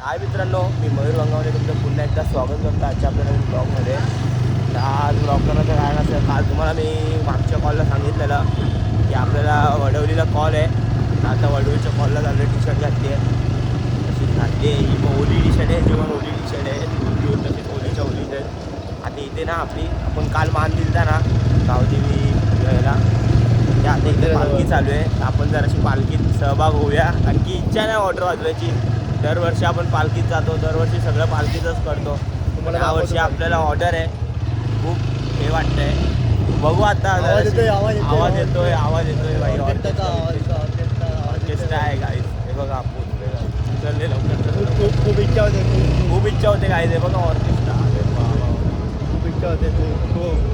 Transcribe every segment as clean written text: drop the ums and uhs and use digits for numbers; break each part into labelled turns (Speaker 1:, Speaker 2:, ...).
Speaker 1: हाय मित्रांनो, मी मयूर वंगावले तुमचं पुन्हा एकदा स्वागत करतो आजच्या आपल्या नवीन ब्लॉगमध्ये. तर आज ब्लॉग करण्याचं कारण असं, काल तुम्हाला मी मागच्या कॉलला सांगितलेलं की आपल्याला वडवलीला कॉल आहे. आता वडवलीच्या कॉलला झालं टी शर्ट घातली आहे, तशी घातली आहे. ही मग ओली टी शर्ट आहे, जेव्हा ओली टी शर्ट आहे ती तशीच ओलीच्या ओलीच आहेत. आता इथे ना आपली आपण काल मान दिलता ना गावदेवी यायला, ते आता इथे पालखी चालू आहे. आपण जराशी पालखीत सहभाग होऊया. आणखी इच्छा नाही ऑर्डर वाजवायची. दरवर्षी आपण पालखीत जातो, दरवर्षी सगळं पालखीतच करतो. तुम्हाला यावर्षी आपल्याला ऑर्डर आहे, खूप हे वाटतंय. बघू आता. आवाज येतोय बाई. ऑर्केस्ट्रा आहे गाईज, हे बघा. आपण चलले लवकर. खूप इच्छा होते गाईज, हे बघा ऑर्केस्ट्रा. खूप इच्छा होते खूप.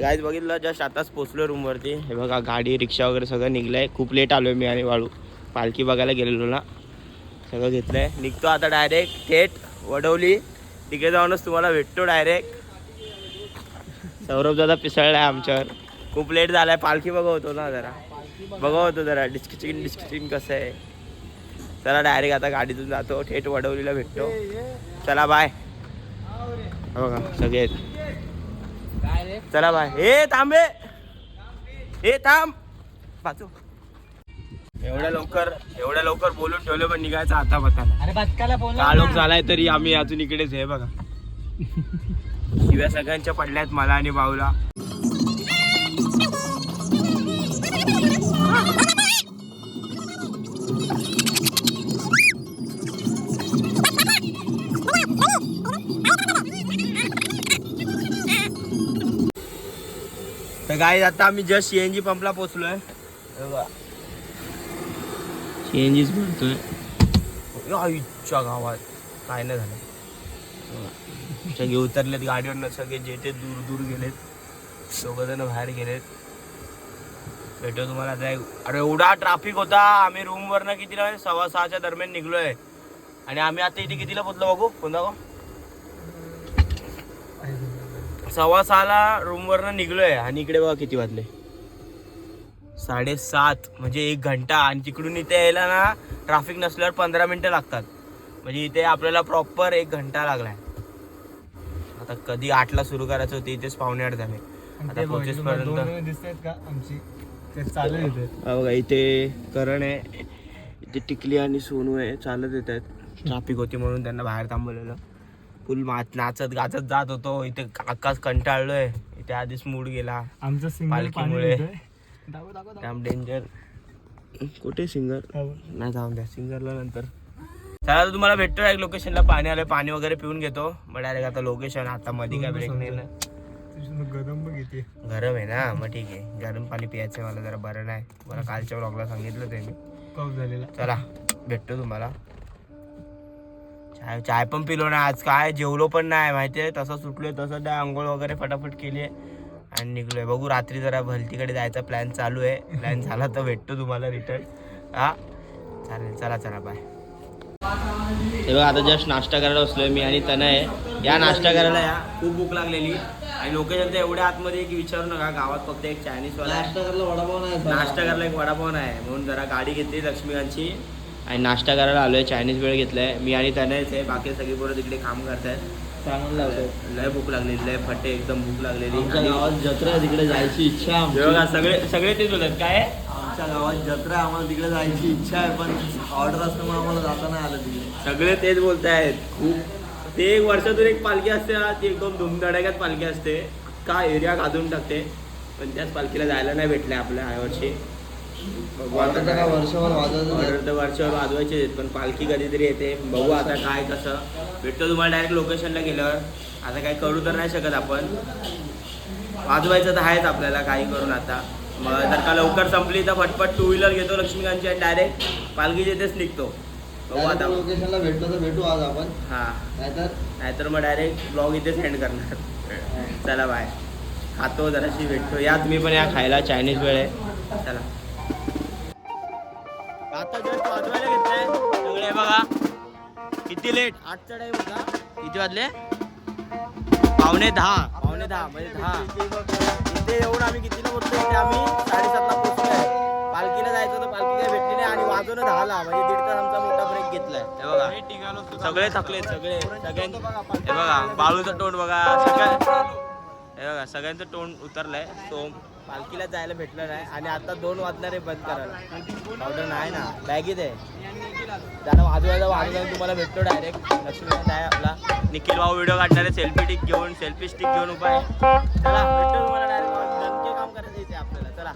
Speaker 1: गाईज बघितलं, जस्ट आताच पोचलो रूमवरती. हे बघा गाडी रिक्षा वगैरे सगळं निघलं आहे. खूप लेट आलो आहे मी आणि वाळू. पालखी बघायला गेलेलो ना, सगळं घेतलं आहे. निघतो आता डायरेक्ट थेट वडवली. तिकडे जाऊनच तुम्हाला भेटतो डायरेक्ट. सौरभ दादा पिसळला आहे आमच्यावर. खूप लेट झाला आहे. पालखी बघवतो ना, बघवतो जरा डिस्किचिंग कसं आहे. चला डायरेक्ट आता गाडीतून जातो, थेट वडवलीला भेटतो. चला बाय. बघा सगळे चला बाय. हे थांबे, हे थांब पाचू. एवढ्या लवकर बोलून ठेवलं, पण निघायचं आता बताला. काळोख झालाय तरी आम्ही अजून इकडेच आहे. बघा शिव्या सगळ्यांच्या पडल्यात मला आणि भाऊला. तर गाईज आता आम्ही जस्ट CNG पंपला पोचलोय. CNGच भरतोय. आईच्या गावात काय नाही झालं. सगळे उतरलेत गाडीवरनं, सगळे जेथे दूर दूर गेलेत. 2 जण बाहेर गेलेत. भेटो तुम्हाला आता. अरे एवढा ट्रॅफिक होता. आम्ही रूमवरनं कितीला 6:15च्या दरम्यान निघलोय आणि आम्ही आता इथे कितीला पोचलो बघू. कोणता गो 6:15ला रूमवरनं निघलोय आणि इकडे बघा किती वाजले. 7:30. म्हणजे 1 घंटा. आणि तिकडून इथे यायला ना ट्रॅफिक नसल्यावर 15 मिनिटं लागतात. म्हणजे इथे आपल्याला प्रॉपर 1 घंटा लागलाय. आता कधी 8ला सुरू करायचं होतं, इथेच 7:45 झाले. आता 25 पर्यंत दिसतात का आमची बघा. इथे करण आहे, इथे टिकली आणि सोनू आहे, चालत येत आहेत. ट्रॅफिक होती म्हणून त्यांना बाहेर थांबवलेलं. फुल नाचत गाचत जात होतो. इथे आकाश कंटाळलोय. इथे आधीच मूड गेला पालखीमुळे. डेंजर. कुठे सिंगर नाही, जाऊन द्या सिंगरला नंतर. चला तर तुम्हाला भेटतो एक लोकेशनला. पाणी आलंय, पाणी वगैरे पिऊन घेतो. मग डायरेक्ट आता लोकेशन. आता मध्ये काय ब्रेक नाही ना. गरम आहे ना, मग ठीक आहे. गरम पाणी प्यायचंय मला, जरा बरं नाही. मला कालच्या व्लॉगला सांगितलं ते मी. चला भेटतो तुम्हाला. चाय पण पिलो ना आज. काय जेवलो पण नाही माहितीये. तसं सुटलोय तसं त्या आंघोळ वगैरे फटाफट केली आणि निघलोय. बघू रात्री जरा भलतीकडे जायचा प्लॅन चालू आहे. प्लॅन झाला तर भेटतो तुम्हाला रिटर्न. हा चालेल. चला बाय. हे बघा आता जस्ट नाश्ता करायला बसलोय मी आणि तनय. या नाश्ता करायला या. खूप भूक लागलेली आणि लोकेशन तर एवढ्या आतमध्ये की विचारू नका. गावात फक्त एक चायनीजवाला नाश्ता करायला एक वडापाव आहे. म्हणून जरा गाडी घेतली लक्ष्मीकांतची आणि नाश्ता करायला आलोय. चायनीज वेळ घेतलाय मी आणि तनयच आहे. बाकी सगळी पोरं तिकडे काम करतायत. लय भूक लागलेली, लय फटे एकदम भूक लागलेली.
Speaker 2: गावात जत्रा तिकडे जायची इच्छा.
Speaker 1: सगळे तेच बोलतात. काय
Speaker 2: आमच्या गावात जत्रा आहे, आम्हाला तिकडे जायची इच्छा आहे, पण ऑर्डर असल्यामुळे आम्हाला जाता नाही आलं तिकडे.
Speaker 1: सगळे तेच बोलतायत. खूप ते एक वर्षातून एक पालखी असते ना, ती एकदम धुमधडाक्यात पालखी असते, का एरिया गाजून टाकते. पण त्याच पालखीला जायला नाही भेटले आपल्या यावर्षी. बघू आता काय.
Speaker 2: वर्षभर
Speaker 1: ऑर्डर तर वर्षभर वाजवायचे आहेत, पण पालखी कधीतरी येते. बघू आता काय कसं भेटतो तुम्हाला डायरेक्ट लोकेशनला गेल्यावर. आता काय करू तर नाही शकत आपण, वाजवायचं तर आहेच आपल्याला काही करून. आता मग जर का लवकर संपली तर फटफट 2 व्हीलर घेतो लक्ष्मीकांतची आणि डायरेक्ट पालखी तिथेच निघतो. बघू आता
Speaker 2: लोकेशनला भेटलो तर भेटू आज आपण.
Speaker 1: हां, नाहीतर मग डायरेक्ट ब्लॉग इथे सेंड करणार. चला बाय. खातो जराशी, भेटतो. या तुम्ही पण या खायला, चायनीज वेळ आहे. चला. आता जस्ट वाजवायला घेतलंय सगळे बघा. किती लेट, 8चा टाईम होता. किती वाजले? 9:45 म्हणजे 10. इथे येऊन आम्ही कितीला पोहोचलो? इथे आम्ही 7:30ला पोहोचलोय. पालखीला जायचं होतं, पालखी काय भेटली नाही आणि वाजवणं 10ला, म्हणजे 1.5 तास आमचा मोठा ब्रेक घेतलाय. हे बघा सगळे थकलेत, सगळ्यांनी. हे बघा बाळूचं तोंड बघा, हे बघा सगळ्यांचं तोंड उतरलंय. सो पालखीला जायला भेटलं नाही आणि आता 2 वाजणारे बंद करायला. ऑर्डर नाही ना, बॅगीत आहे. त्याला वाजवायला तुम्हाला भेटतो डायरेक्ट. लक्ष्मीकांत आहे आपला. निखिल भाऊ व्हिडिओ काढणारे, सेल्फी स्टिक घेऊन उभा आहे. चला भेटतो तुम्हाला डायरेक्ट. दणके काम करायचं इथे आपल्याला. चला.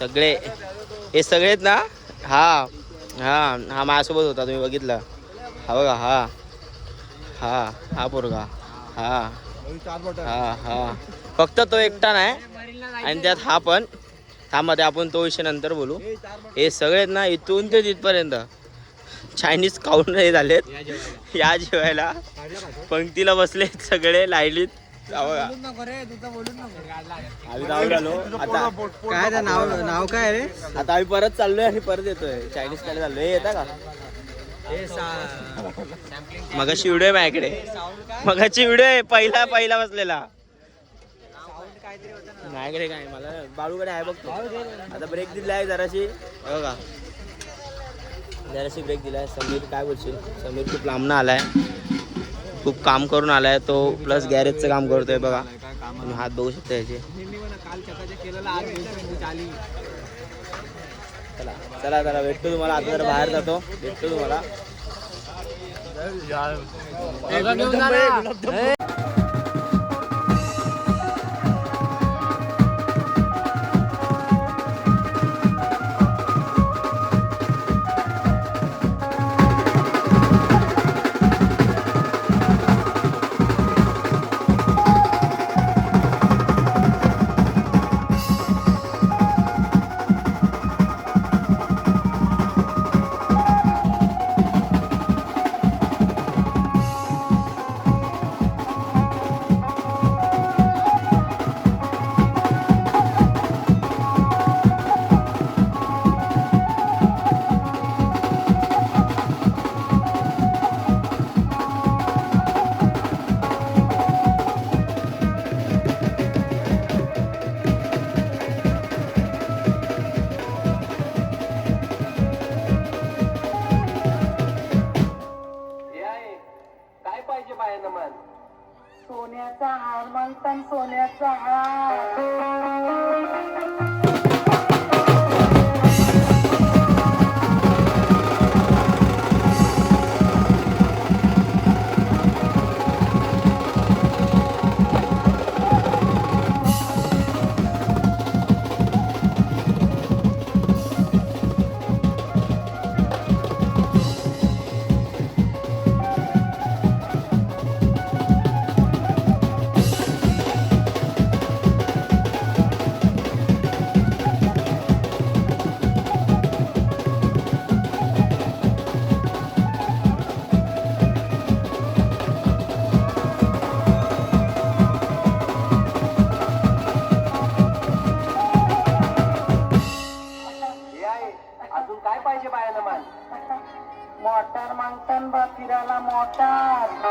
Speaker 1: सगळे हे सगळेत ना. हा हा हा माझ्यासोबत होता, तुम्ही बघितलं. हा बघा, हा हा हा पोरगा, हा हा हा फक्त तो एकटा नाही आणि त्यात हा पण. त्यामध्ये आपण तो विषय नंतर बोलू. हे सगळेत ना इथून ते तिथपर्यंत चायनीज खाऊन नाही झालेत या जेवायला. पंक्तीला बसलेत सगळे लाईनीत. आम्ही जाऊन आलो आता.
Speaker 2: काय नाव काय रे?
Speaker 1: आता आम्ही परत चाललोय आणि परत येतोय चायनीज खायला चाललोय. येता का? मगाशी व्हिडिओ आहे माझ्याकडे. मगाची व्हिडिओ आहे पहिला बसलेला. माझ्याकडे काय मला बाळूकडे आहे बघतो. आता ब्रेक दिलाय जराशी बघा. जराशी ब्रेक दिलाय. समीर काय बोलशील? समीर खूप लांबनं आलाय, खूप काम करून आलाय तो. प्लस गॅरेजचं काम करतोय बघा. तुम्ही हात बघू शकता याचे. चला चला भेटतो तुम्हाला. आता जरा बाहेर जातो, भेटतो तुम्हाला.
Speaker 3: सोन्याचा हार मागतान, सोन्याचा हार.
Speaker 4: अजून काय पाहिजे बायाला मान?
Speaker 3: मोटार मागतान बा फिरायला मोटार.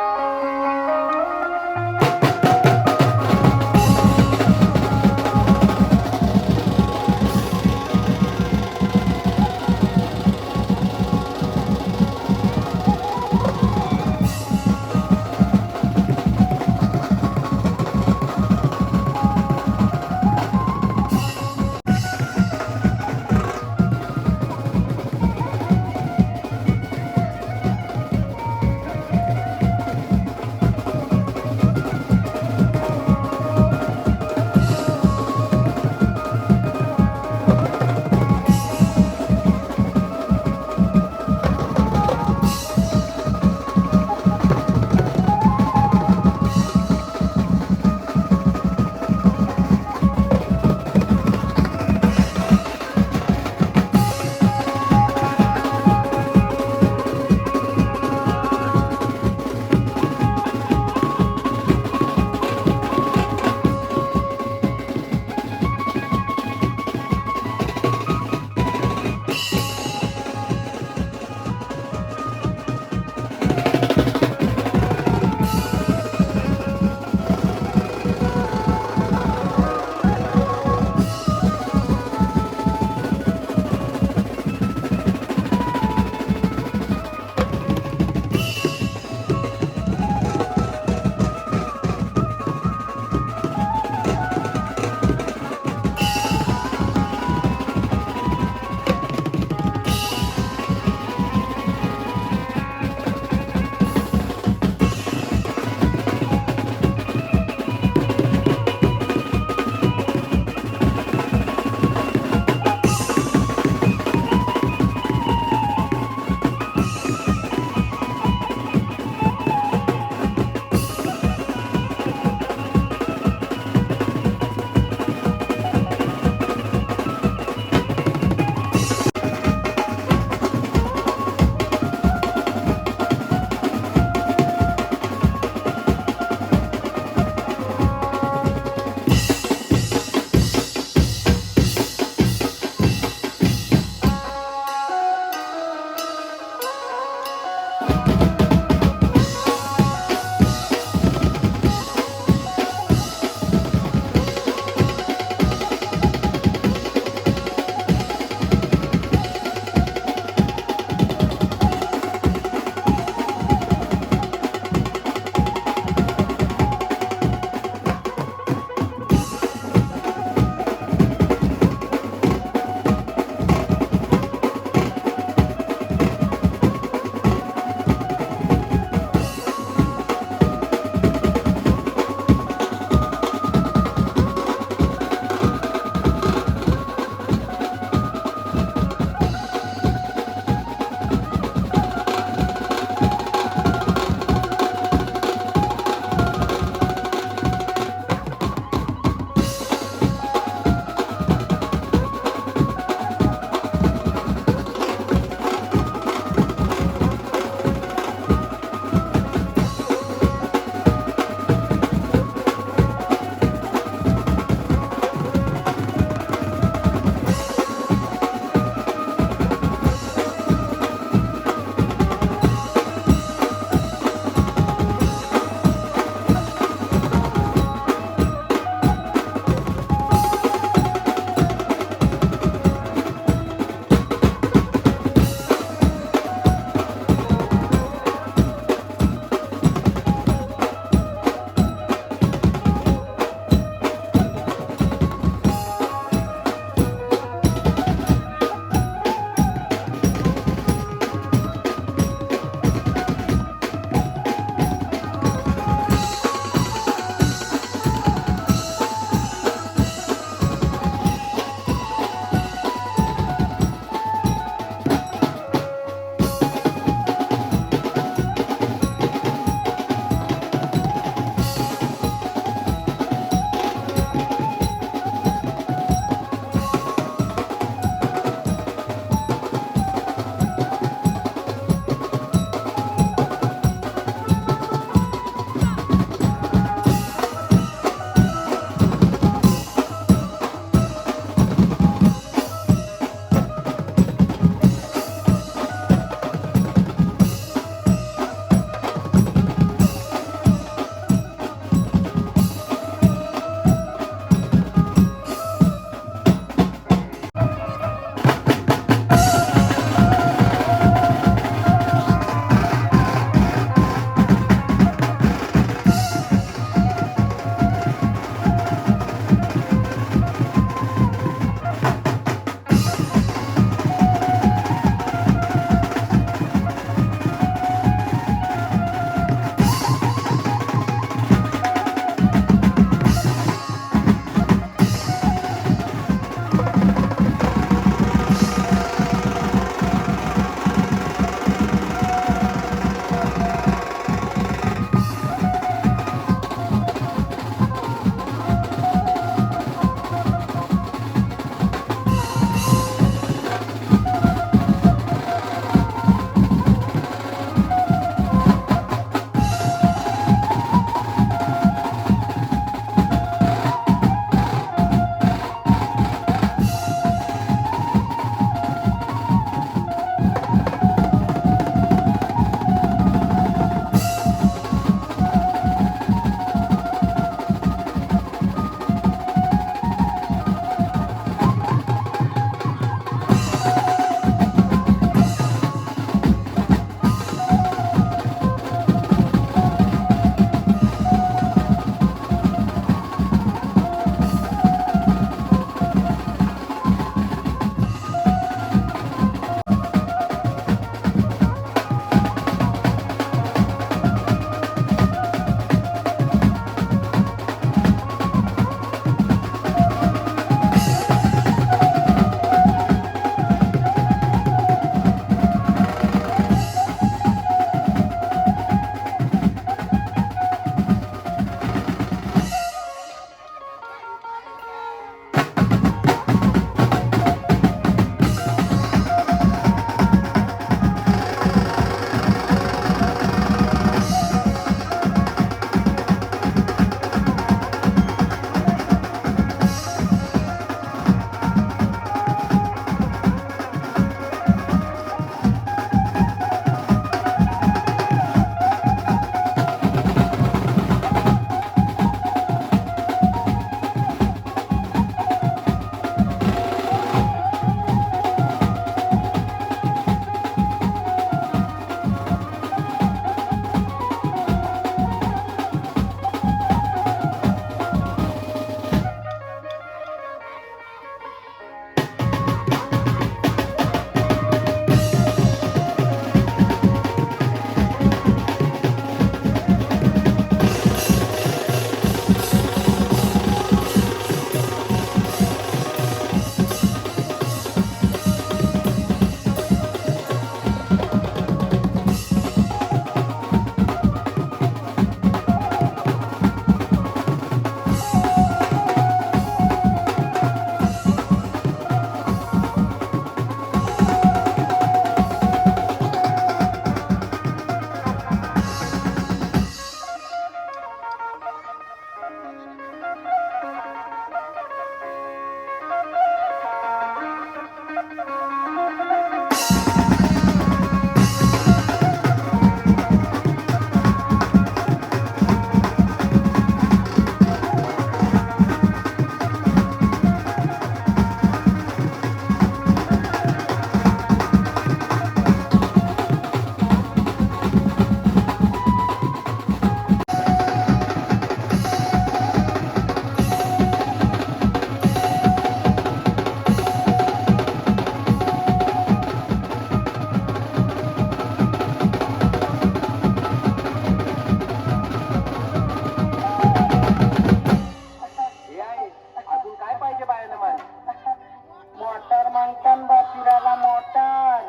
Speaker 3: मागतान बा फिरायला मोटार.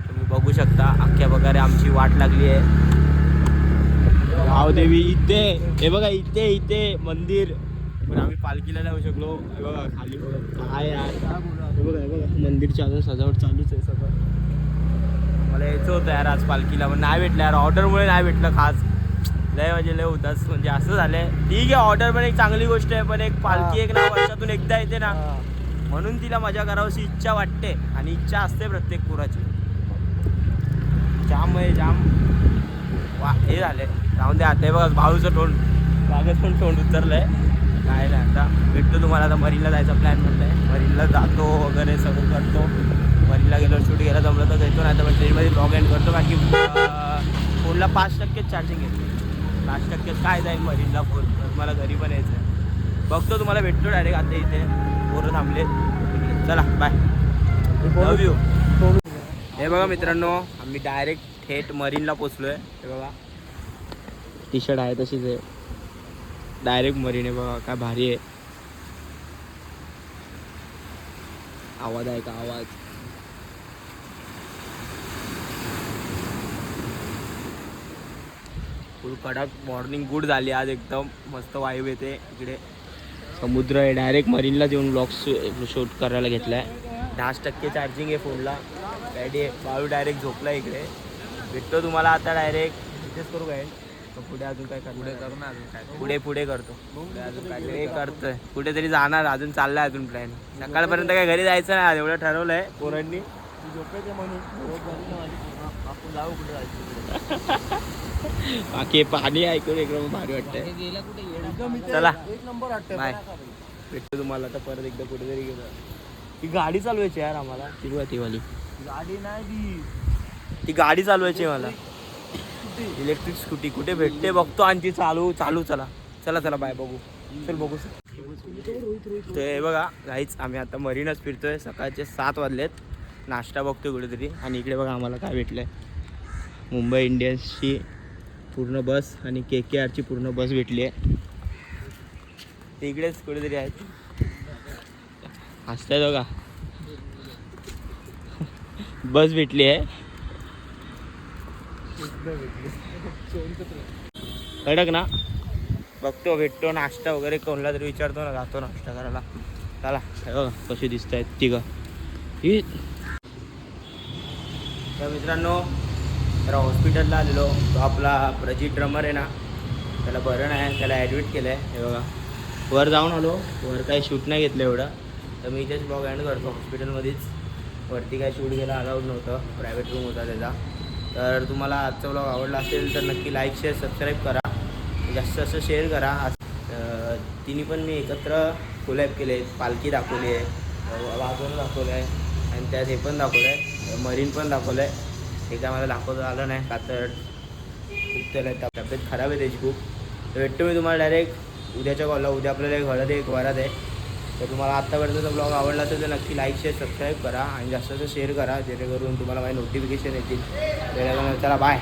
Speaker 1: तुम्ही बघू शकता अख्ख्या प्रकारे आमची वाट लागली आहे. देवी इथे, हे बघा इथे इथे मंदिर, पण आम्ही पालखीला जाऊ शकलो. हे बघा खाली बघा काय यार, हे बघा मंदिरची अजून सजावट चालूच आहे सगळं. मला यायचं होतं यार आज पालखीला, पण नाही भेटलं यार, ऑर्डरमुळे नाही भेटलं. खास लय म्हणजे लय होताच, म्हणजे असं झालंय. ठीक आहे ऑर्डर पण एक चांगली गोष्ट आहे, पण एक पालखी एक ना वर्षातून एकदा येते ना, म्हणून तिला मजा करावीशी इच्छा वाटते. आणि इच्छा असते प्रत्येक पोराची. जाम आहे जाम. वा हे झाले राहून दे. आता हे बघा भाऊचं तोंड, बागच पण तोंड उतरलंय. काय नाही आता भेटतो तुम्हाला. आता मरीनला जायचा प्लॅन म्हणतंय, मरीनला जातो वगैरे सगळं करतो. मरीनला गेलो शूट घ्यायला जमलं तर घेतो, नाही तर मग ट्रेनमध्ये ब्लॉग एंड करतो. कारण की फोनला 5% चार्जिंग आहे. 5% काय जाईल मरीनला फोन, तर मला घरी पण यायचं आहे. बघतो तुम्हाला भेटतो डायरेक्ट. आता इथे पोरं थांबले. चला बाय, लव यू. हे बघा मित्रांनो, आम्ही डायरेक्ट थेट मरीनला पोचलोय. हे बघा टी शर्ट आहे तशीच आहे, डायरेक्ट मरीन आहे. बघा काय भारी आहे. आवाज आहे का आवाज. फुल कडक मॉर्निंग गुड झाली आज, एकदम मस्त वाईब येते. इकडे समुद्र आहे. डायरेक्ट मरीनला जेवून ब्लॉग शूट करायला घेतलाय. 10% चार्जिंग आहे फोनला. बॅडी आहे. बाळू डायरेक्ट झोपला इकडे. भेटतो तुम्हाला आता डायरेक्ट इथेच करू काय. पुढे अजून काय पुढे करू ना, अजून काय पुढे पुढे करतो. पुढे अजून काय हे करतोय, कुठेतरी जाणार अजून, चाललाय अजून प्लॅन. सकाळपर्यंत काय घरी जायचं नाही एवढं ठरवलंय पोरांनी.
Speaker 2: झोपायचं म्हणून आपण जाऊ कुठे जायचं.
Speaker 1: बाकी पाणी ऐकून एकदम भारी वाटतंय. चला
Speaker 2: एक नंबर वाटतं.
Speaker 1: बाय. भेटतो तुम्हाला आता परत एकदा कुठेतरी गेलो. ती गाडी चालवायची यार आम्हाला. ती वाली
Speaker 2: गाडी नाही
Speaker 1: ती गाडी चालवायची आहे मला. इलेक्ट्रिक स्कूटी कुठे भेटते बघतो. आणि ती चालू. चला चला चला बाय. बघू चल बघू. ते बघा गाईच, आम्ही आता मरीनच फिरतोय. सकाळचे 7 वाजलेत. नाश्ता बघतोय कुठेतरी. आणि इकडे बघा आम्हाला काय भेटलंय. मुंबई इंडियन्सची पूर्ण बस आणि KKRची पूर्ण बस भेटली आहे. ते इकडेच कुठेतरी आहेत. हसताय बघा. बस भेटली आहे. कडक ना. बघतो भेटतो. नाश्ता वगैरे कोणला तरी विचारतो ना, जातो नाश्ता करायला. चला बघा कशी दिसत आहेत तिघं. तर मित्रांनो, तर हॉस्पिटलला आलेलो. तो आपला प्रजित ड्रमर आहे ना, त्याला बरं नाही, त्याला ॲडमिट केलं आहे. हे बघा वर जाऊन आलो. वर काही शूट नाही घेतलं एवढं, तर मी इथेच ब्लॉग एंड करतो हॉस्पिटलमध्येच. वरती काय शूट घ्यायला अलाउड नव्हतं, प्रायव्हेट रूम होता त्याचा. तर तुम्हाला आजचा ब्लॉग आवडला असेल तर नक्की लाईक शेअर सबस्क्राईब करा. जास्त असं शेअर करा. तिन्ही पण मी एकत्र कोलॅब केले. पालखी दाखवली आहे, वाजवणं दाखवलं आहे, आणि त्यात हे पण दाखवलं आहे, मरीन पण दाखवलं आहे. हे काय मला दाखवता आलं नाही का, तर खूप त्याला तब्येत खराब आहे त्याची खूप. तर भेटतो मी तुम्हाला डायरेक्ट उद्याच्या कॉलला. उद्या आपल्याला एक हळद एक वरात आहे. तर तुम्हाला आत्तापर्यंतचा ब्लॉग आवडला असेल तर नक्की लाईक शेअर सबस्क्राईब करा. आणि जास्त शेअर करा, जेणेकरून तुम्हाला माझे नोटिफिकेशन येतील. चला बाय.